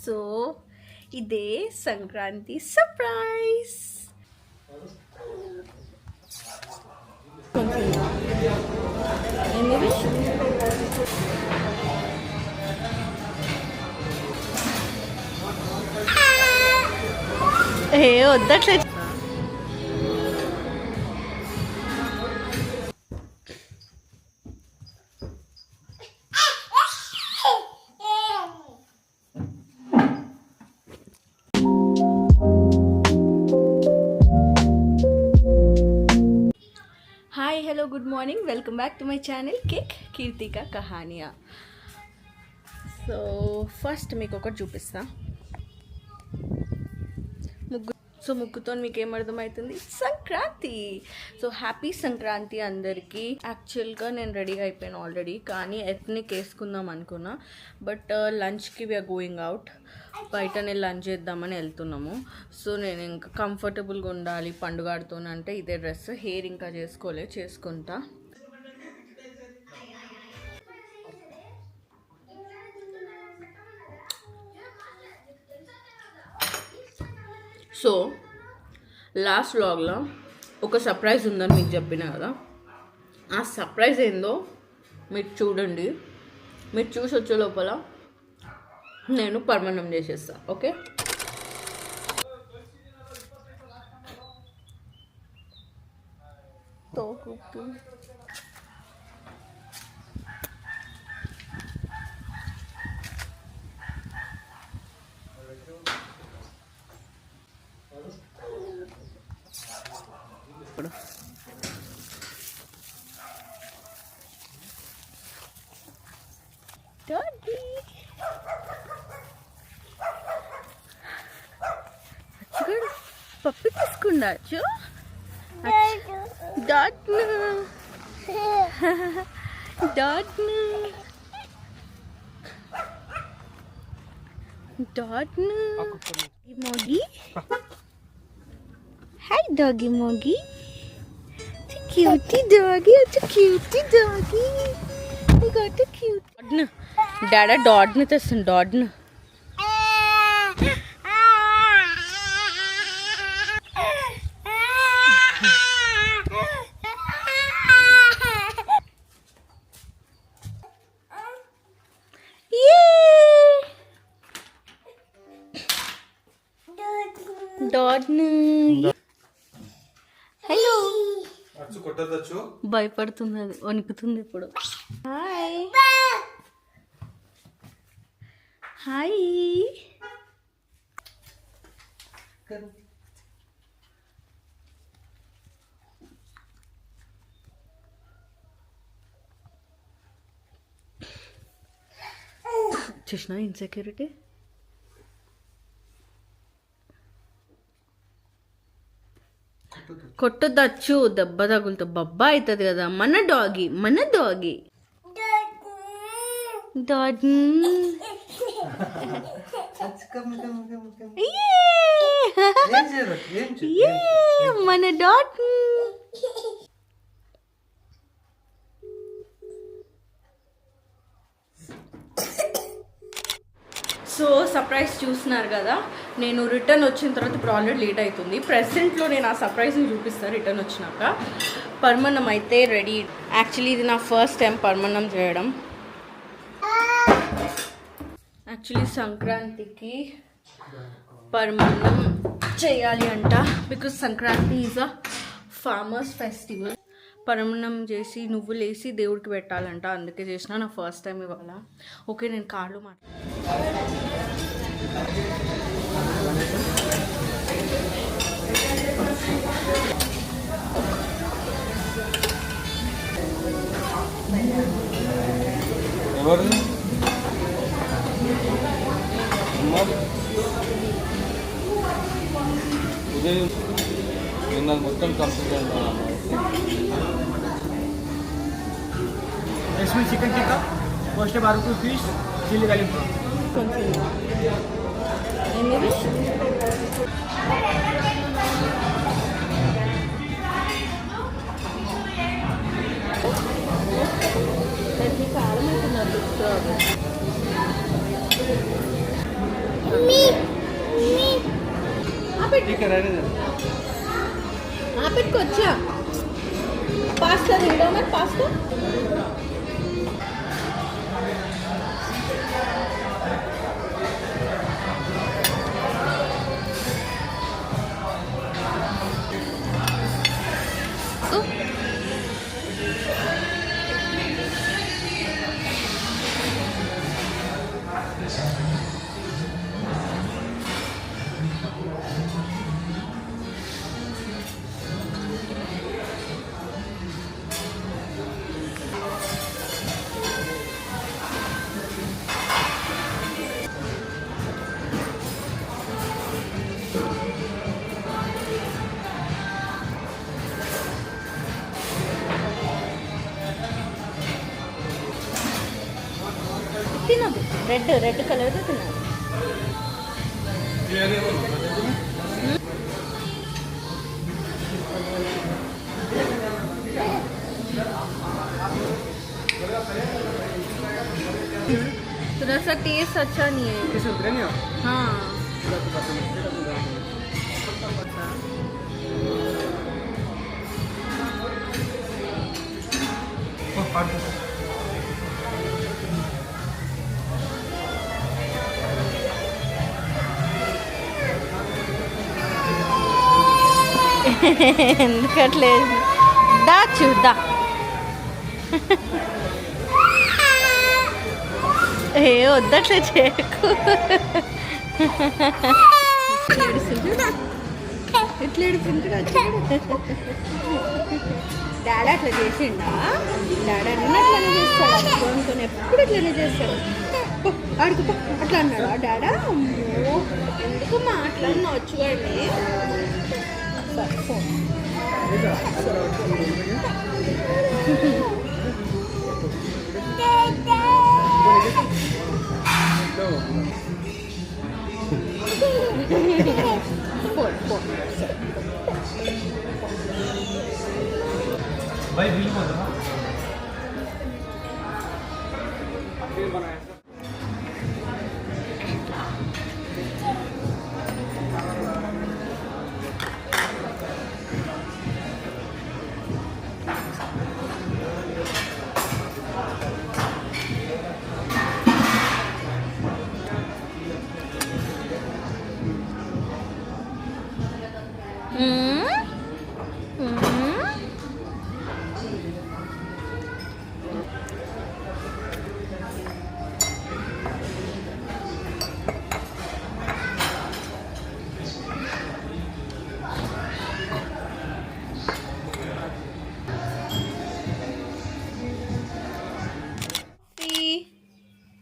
So ఇదే Sankranti surprise. ఏ వద్దట్లే. Hi, hello, good morning, welcome back to my channel కేక్ కీర్తిక కహానియా. సో ఫస్ట్ మీకు ఒకటి చూపిస్తా. ముగ్గుతో మీకు ఏమర్థమవుతుంది? సంక్రాంతి. సో హ్యాపీ సంక్రాంతి అందరికీ. యాక్చువల్గా నేను రెడీగా అయిపోయాను ఆల్రెడీ, కానీ ఎథ్నిక్ వేసుకుందాం అనుకున్నా. బట్ లంచ్కి వీఆర్ గోయింగ్ అవుట్. బయటనే లంచ్ చేద్దామని వెళ్తున్నాము. సో నేను ఇంకా కంఫర్టబుల్గా ఉండాలి పండుగ ఆడుతూనంటే ఇదే డ్రెస్. హెయిర్ ఇంకా చేసుకుంటా. సో లాస్ట్ వ్లాగ్లో ఒక సర్ప్రైజ్ ఉందని మీకు చెప్పిన కదా, ఆ సర్ప్రైజ్ ఏందో మీరు చూడండి. మీరు చూసి వచ్చే లోపల నేను పర్మనెంట్ చేసేస్తా. ఓకే, పప్పి తీసుకుండచ్చు. డాట్ను మోగి. హాయ్ డాగి మోగి. క్యూటీ డాగి. క్యూటీ డాగి. డాడా డాడ్ని తెస్తుంది. డాడ్ను హలో. భయపడుతుంది, అది వణుకుతుంది ఇప్పుడు. Hi hi. చూసినా ఇన్సెక్యూరిటీ. కొట్టదచ్చు, దెబ్బ తగులుతా బబ్బా అవుతుంది కదా. మన డాగి మన డాట్. సో సర్ప్రైజ్ చూస్తున్నారు కదా. నేను రిటర్న్ వచ్చిన తర్వాత ఇప్పుడు ఆల్రెడీ లేట్ అవుతుంది. ప్రెసెంట్లో నేను ఆ సర్ప్రైజ్ని చూపిస్తాను. రిటర్న్ వచ్చినాక పర్మన్నం అయితే రెడీ. యాక్చువల్లీ ఇది నా ఫస్ట్ టైం పర్మన్నం చేయడం. యాక్చువల్లీ సంక్రాంతికి పర్మన్నం చేయాలి అంట. Because Sankranti is a farmers festival. పరమన్నం చేసి నువ్వులు వేసి దేవుడికి పెట్టాలంట. అందుకే చేసిన. నా ఫస్ట్ టైం ఇవాళ. ఓకే, నేను కార్లో మొత్తం కంప్లీట్. इसमें चिकन टिक्का, पोस्टे barbecue fish, chilli garlic prawn. ఆపెట్టుకొచ్చా పాస్తా తింటా మరి పాస్తా తినదు రెడ్ కలర్తో తినదు थोड़ा सा टेस्ट अच्छा नहीं है हाँ ఎందుకట్లేదు దా చూద్దా ఏ వద్దట్లే చేయకు ఎట్లా ఏడుస్తుంటాడు డాడీ అట్లా చేసిండా డాడీ అన్న అట్లనే చేస్తాడు అనుకుని ఎప్పుడు అట్లనే చేస్తాడు ఆడుకుపో అట్లా అన్నాడు డాడా అమ్మో ఎందుకు మాట్లాడినా వచ్చుకోండి ఫోన్ भाई बिल को दो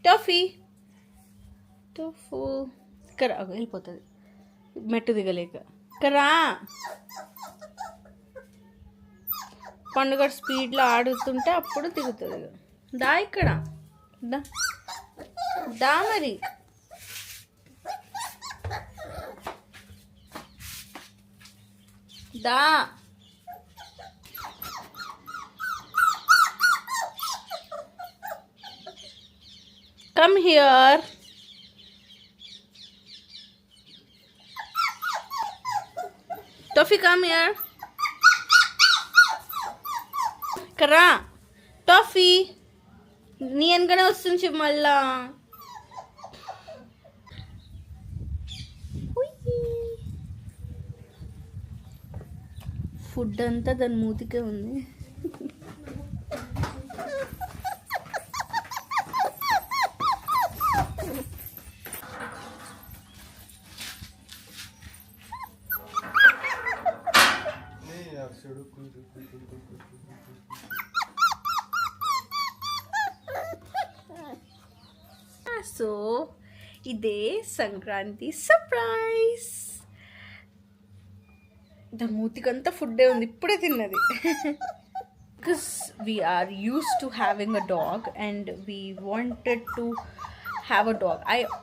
టఫీ టఫు ఇక్కడ వెళ్ళిపోతుంది మెట్టు దిగలేక కరా పండుగ స్పీడ్లో ఆడుతుంటే అప్పుడు దిగుతుంది దా ఇక్కడ దా దా మరి దా come here Toffee come here కరా టాఫీ నీ వెనకనే వస్తుంది మళ్ళా ఫుడ్ అంతా దాని మూతికే ఉంది సో ఇదే సంక్రాంతి సర్ప్రైజ్ దాని మూతికంతా ఫుడ్డే ఉంది ఇప్పుడే తిన్నది because we are used to having a dog and we wanted to have a dog.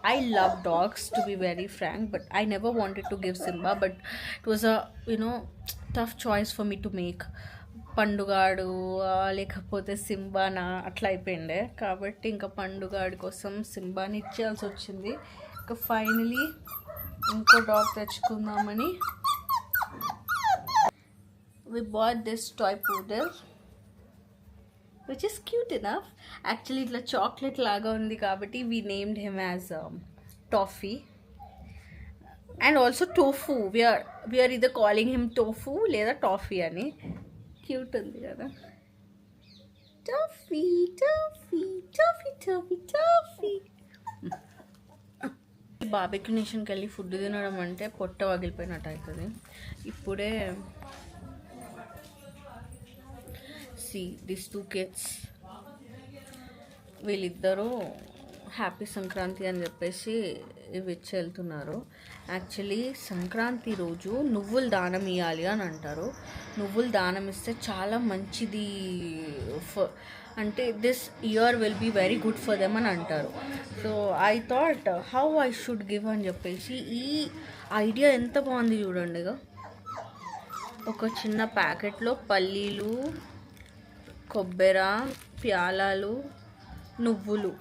I love dogs, to be very frank, but I never wanted to give Simba, but it was a tough choice for me to make. పండుగాడు లేకపోతే సింబానా అట్లా అయిపోయిండే కాబట్టి ఇంకా పండుగాడి కోసం సింబాని ఇచ్చేయాల్సి వచ్చింది ఇంకా finally ఇంకో dog తెచ్చుకుందామని we bought this toy poodle which is cute enough. Actually itla chocolate laga undi kabatti we named him as Toffee and also Tofu. We are either calling him Tofu leda Toffee ani. Cute undi kada. Toffee, Toffee, Toffee, Toffee, Toffee. Barbeque నేషన్కి వెళ్ళి food తినడం అంటే పొట్ట పగిలిపోయినట్టు అవుతుంది. ఇప్పుడే this 2 kids వీళ్ళిద్దరూ happy Sankranti అని చెప్పేసి ఇవి ఇచ్చి వెళ్తున్నారు. యాక్చువల్లీ సంక్రాంతి రోజు నువ్వులు దానం ఇవ్వాలి అని అంటారు. నువ్వులు దానం ఇస్తే చాలా మంచిది, అంటే this year will be very good for them అని అంటారు. So I thought how I should give అని చెప్పేసి ఈ ఐడియా ఎంత బాగుంది చూడండి. ఒక చిన్న ప్యాకెట్లో పల్లీలు, కొబ్బరి, ప్యాలాలు, నువ్వులు,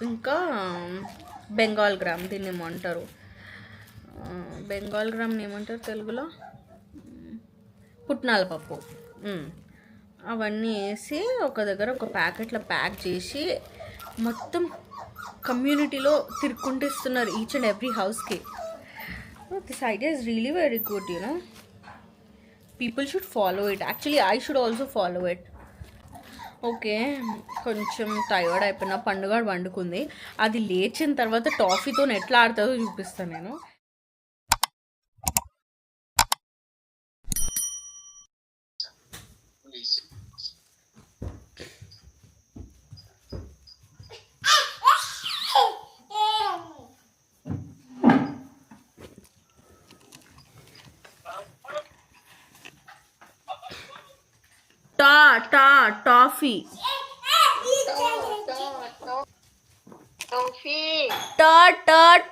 ఇంకా బెంగాల్ గ్రామ్, దీన్ని ఏమంటారు, బెంగాల్ గ్రామ్ని ఏమంటారు తెలుగులో, పుట్నాల పప్పు, అవన్నీ వేసి ఒక దగ్గర ఒక ప్యాకెట్లో ప్యాక్ చేసి మొత్తం కమ్యూనిటీలో తిరుక్కుంటూ ఇస్తున్నారు, ఈచ్ అండ్ ఎవ్రీ హౌస్కి. This idea is really very good, you know. People should follow it. Actually I should also follow it. Okay, కొంచెం టైర్డ్ అయిపోయినా, పండుగ వండుకుంది, అది లేచిన తర్వాత టాఫీతో ఎట్లా ఆడుతుందో చూపిస్తాను నేను. టాఫీ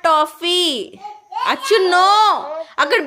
టాఫీ అచ్చు నో అక్కడ